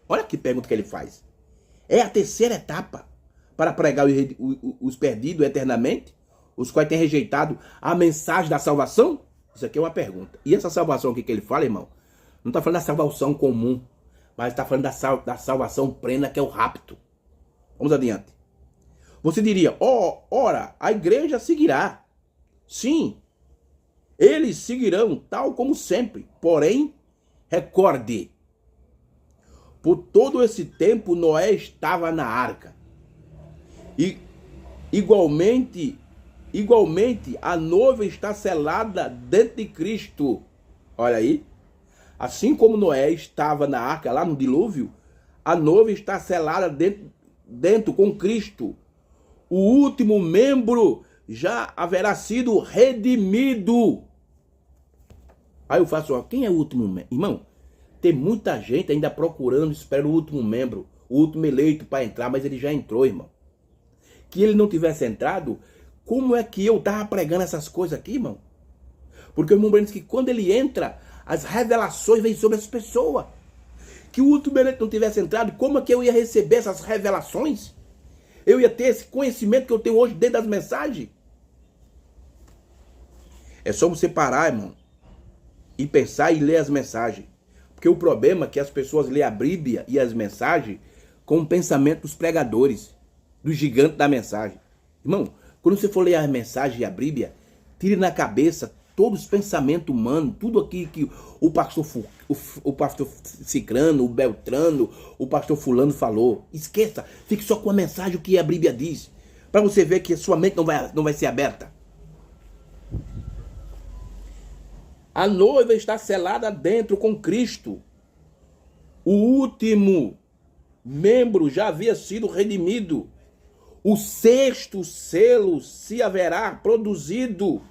Olha que pergunta que ele faz. É a terceira etapa para pregar os perdidos eternamente, os quais têm rejeitado a mensagem da salvação? Isso aqui é uma pergunta. E essa salvação aqui que ele fala, irmão, não está falando da salvação comum, mas está falando da salvação plena, que é o rapto. Vamos adiante. Você diria, ora, a igreja seguirá. Sim, eles seguirão tal como sempre. Porém, recorde, por todo esse tempo Noé estava na arca. E igualmente a noiva está selada dentro de Cristo. Olha aí. Assim como Noé estava na arca, lá no dilúvio, a noiva está selada dentro com Cristo. O último membro já haverá sido redimido. Aí eu faço, ó, quem é o último membro? Irmão, tem muita gente ainda procurando, esperando o último membro, o último eleito para entrar, mas ele já entrou, irmão. Que ele não tivesse entrado, como é que eu estava pregando essas coisas aqui, irmão? Porque o irmão Breno diz que quando ele entra, as revelações vêm sobre essa pessoa. Que o último eleito não tivesse entrado, como é que eu ia receber essas revelações? Eu ia ter esse conhecimento que eu tenho hoje dentro das mensagens? É só você parar, irmão, e pensar e ler as mensagens. Porque o problema é que as pessoas lêem a Bíblia e as mensagens com o pensamento dos pregadores, do gigante da mensagem. Irmão, quando você for ler as mensagens e a Bíblia, tire na cabeça todos os pensamentos humanos, tudo aquilo que o pastor Cicrano, o Beltrano, o pastor Fulano falou. Esqueça, fique só com a mensagem, o que a Bíblia diz, para você ver que a sua mente não vai ser aberta. A noiva está selada dentro com Cristo. O último membro já havia sido redimido. O sexto selo se haverá produzido.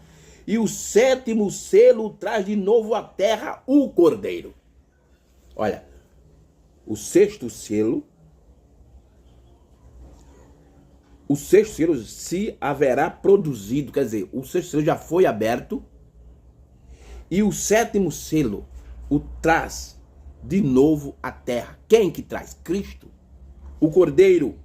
E o sétimo selo traz de novo à terra o Cordeiro. Olha, o sexto selo se haverá produzido. Quer dizer, o sexto selo já foi aberto. E o sétimo selo o traz de novo à terra. Quem que traz? Cristo, o Cordeiro.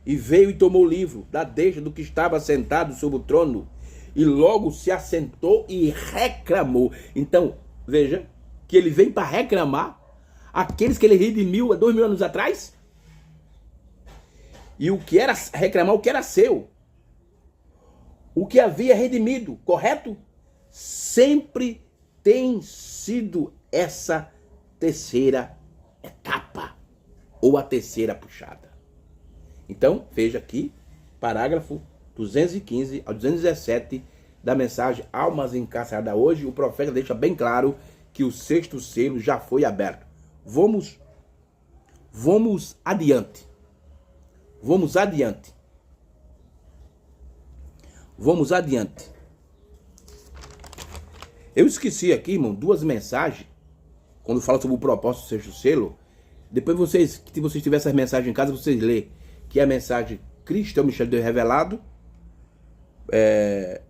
E veio e tomou o livro da deixa do que estava sentado sobre o trono. E logo se assentou e reclamou. Então, veja que ele vem para reclamar aqueles que ele redimiu há 2000 anos atrás. E o que era reclamar, o que era seu. O que havia redimido, correto? Sempre tem sido essa terceira etapa, ou a terceira puxada. Então, veja aqui, parágrafo 215 ao 217 da mensagem Almas Encarceradas hoje, o profeta deixa bem claro que o sexto selo já foi aberto. Vamos adiante. Vamos adiante. Vamos adiante. Eu esqueci aqui, irmão, duas mensagens, quando fala sobre o propósito do sexto selo. Depois vocês, se vocês tiverem essas mensagens em casa, vocês lê, que é a mensagem Cristo é o mistério de Deus revelado,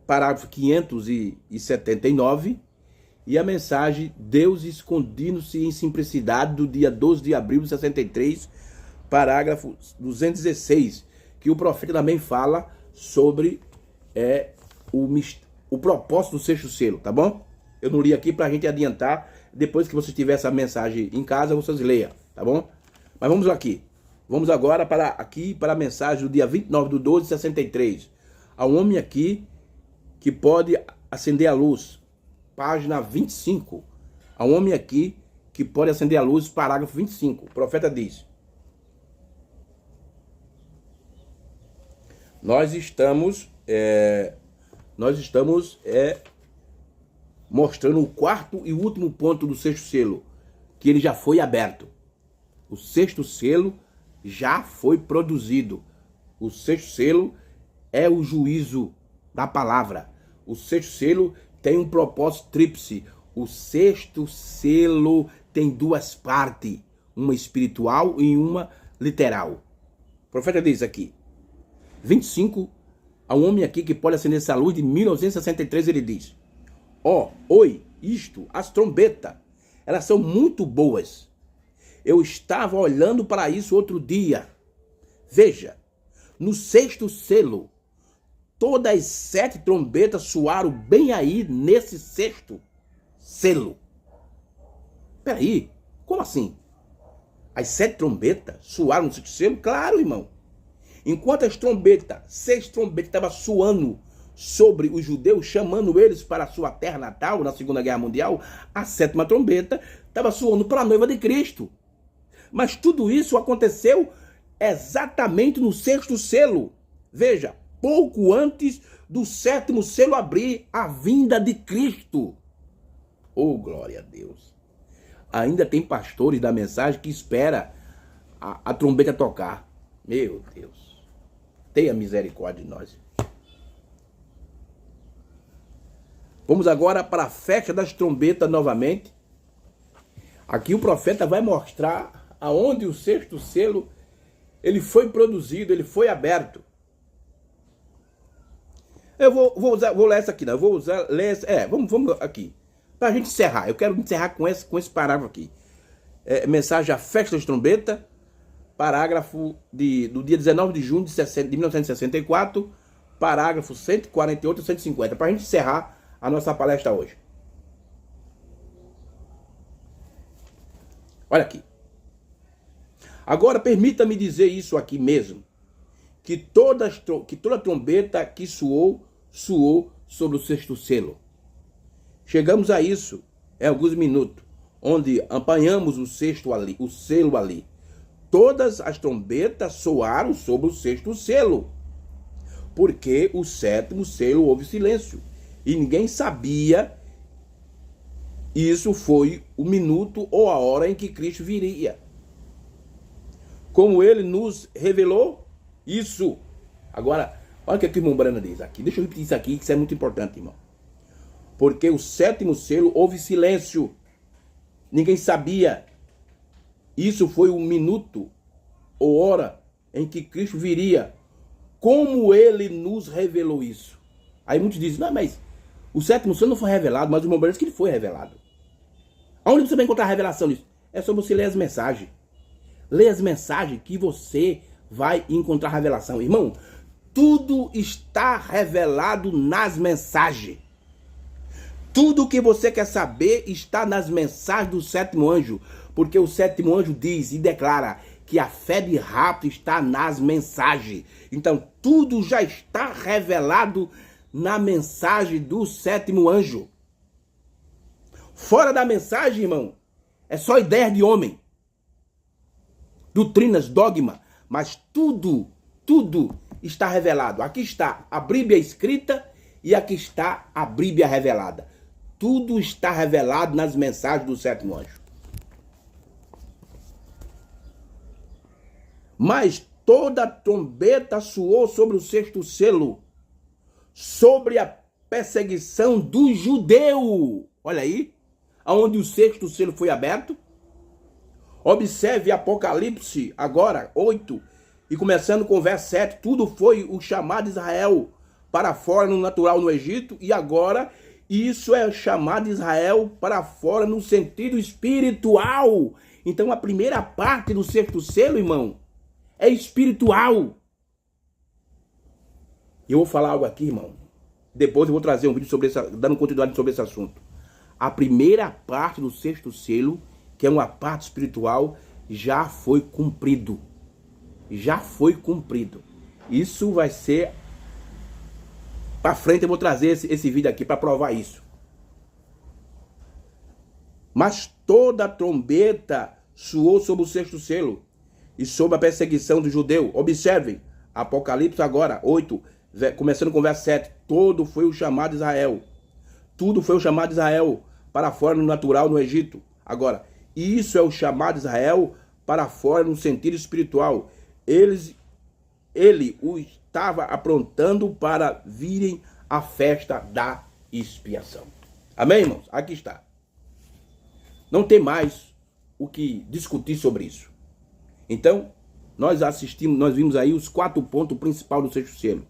parágrafo 579, e a mensagem Deus escondindo-se em simplicidade, do dia 12 de abril de 63, parágrafo 216, que o profeta também fala sobre o propósito do sexto selo, tá bom? Eu não li aqui pra gente adiantar, depois que você tiver essa mensagem em casa, vocês leiam, tá bom? Mas vamos aqui. Vamos agora para a mensagem do dia 29/12/63. Há um homem aqui que pode acender a luz. Página 25. Há um homem aqui que pode acender a luz, parágrafo 25. O profeta diz: Nós estamos mostrando o quarto e último ponto do sexto selo, que ele já foi aberto. O sexto selo já foi produzido. O sexto selo é o juízo da palavra. O sexto selo tem um propósito tríplice. O sexto selo tem duas partes, uma espiritual e uma literal. O profeta diz aqui, 25, há um homem aqui que pode acender essa luz de 1963, ele diz: as trombetas, elas são muito boas. Eu estava olhando para isso outro dia. Veja, no sexto selo, todas as 7 trombetas soaram bem aí nesse sexto selo. Peraí, como assim? As 7 trombetas soaram no sexto selo? Claro, irmão. Enquanto as trombetas, 6 trombetas estavam soando sobre os judeus, chamando eles para a sua terra natal, na Segunda Guerra Mundial, a 7ª trombeta estava soando para a noiva de Cristo. Mas tudo isso aconteceu exatamente no sexto selo. Veja, pouco antes do 7º selo abrir, a vinda de Cristo. Oh, glória a Deus. ainda tem pastores da mensagem que espera a trombeta tocar. Meu Deus, tenha misericórdia de nós. Vamos agora para a festa das trombetas novamente. Aqui o profeta vai mostrar aonde o sexto selo ele foi produzido, ele foi aberto. Eu vou ler essa aqui, não. Eu vou ler essa. Vamos aqui. Para a gente encerrar. Eu quero encerrar com esse parágrafo aqui. Mensagem à festa das trombetas. Parágrafo do dia 19 de junho de 1964. Parágrafo 148 e 150. Para a gente encerrar a nossa palestra hoje. Olha aqui. Agora permita-me dizer isso aqui mesmo. Que toda trombeta que soou sobre o sexto selo. Chegamos a isso em alguns minutos, onde apanhamos o selo ali. Todas as trombetas soaram sobre o sexto selo, porque o sétimo selo houve silêncio, e ninguém sabia. Isso foi o minuto ou a hora em que Cristo viria. Como ele nos revelou isso. Agora, olha o que o irmão Brana diz aqui. Deixa eu repetir isso aqui, que isso é muito importante, irmão. Porque o sétimo selo houve silêncio. Ninguém sabia. Isso foi o minuto ou hora em que Cristo viria. Como ele nos revelou isso? Aí muitos dizem, não, mas o sétimo selo não foi revelado, mas o irmão Brana diz que ele foi revelado. Aonde você vai encontrar a revelação disso? É só você ler as mensagens. Lê as mensagens que você vai encontrar revelação. Irmão, tudo está revelado nas mensagens. Tudo o que você quer saber está nas mensagens do sétimo anjo. Porque o sétimo anjo diz e declara que a fé de rapto está nas mensagens. Então, tudo já está revelado na mensagem do sétimo anjo. Fora da mensagem, irmão, é só ideia de homem. Doutrinas, dogma, mas tudo está revelado. Aqui está a Bíblia escrita e aqui está a Bíblia revelada. Tudo está revelado nas mensagens do sétimo anjo. Mas toda trombeta soou sobre o sexto selo, sobre a perseguição do judeu. Olha aí, aonde o sexto selo foi aberto. Observe Apocalipse agora, 8, e começando com o verso 7, tudo foi o chamado Israel para fora no natural no Egito, e agora isso é chamado Israel para fora no sentido espiritual. Então a primeira parte do sexto selo, irmão, é espiritual. Eu vou falar algo aqui, irmão. Depois eu vou trazer um vídeo sobre dando continuidade sobre esse assunto. A primeira parte do sexto selo, que é uma parte espiritual, já foi cumprido. Já foi cumprido. Isso vai ser... Para frente eu vou trazer esse vídeo aqui para provar isso. Mas toda trombeta soou sobre o sexto selo e sobre a perseguição do judeu. Observem, Apocalipse agora, 8, começando com o verso 7. Todo foi o chamado de Israel. Tudo foi o chamado de Israel para fora no natural no Egito. Agora, isso é o chamado de Israel para fora no sentido espiritual. Ele o estava aprontando para virem à festa da expiação. Amém, irmãos? Aqui está. Não tem mais o que discutir sobre isso. Então, nós vimos aí os 4 pontos principais do sexto selo.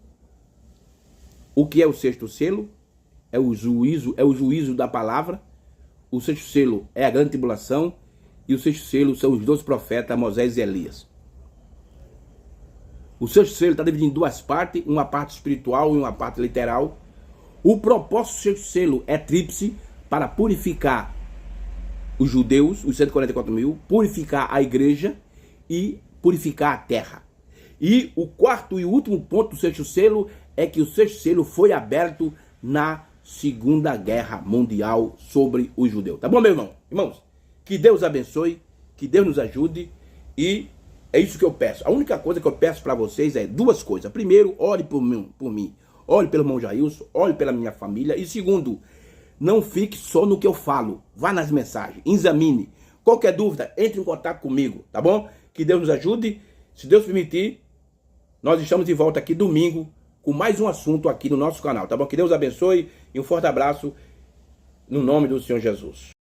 O que é o sexto selo? É o juízo da palavra. O sexto selo é a grande tribulação. E o sexto selo são os 2 profetas, Moisés e Elias. O sexto selo está dividido em 2 partes, uma parte espiritual e uma parte literal. O propósito do sexto selo é tríplice, para purificar os judeus, os 144 mil, purificar a igreja e purificar a terra. E o 4º e último ponto do sexto selo é que o sexto selo foi aberto na Segunda Guerra Mundial sobre os judeus. Tá bom, meu irmão? Irmãos, que Deus abençoe, que Deus nos ajude, e é isso que eu peço. A única coisa que eu peço para vocês é 2 coisas. Primeiro, ore por mim. Ore pelo irmão Jailson, ore pela minha família. E segundo, não fique só no que eu falo. Vá nas mensagens, examine. Qualquer dúvida, entre em contato comigo, tá bom? Que Deus nos ajude. Se Deus permitir, nós estamos de volta aqui domingo com mais um assunto aqui no nosso canal, tá bom? Que Deus abençoe e um forte abraço no nome do Senhor Jesus.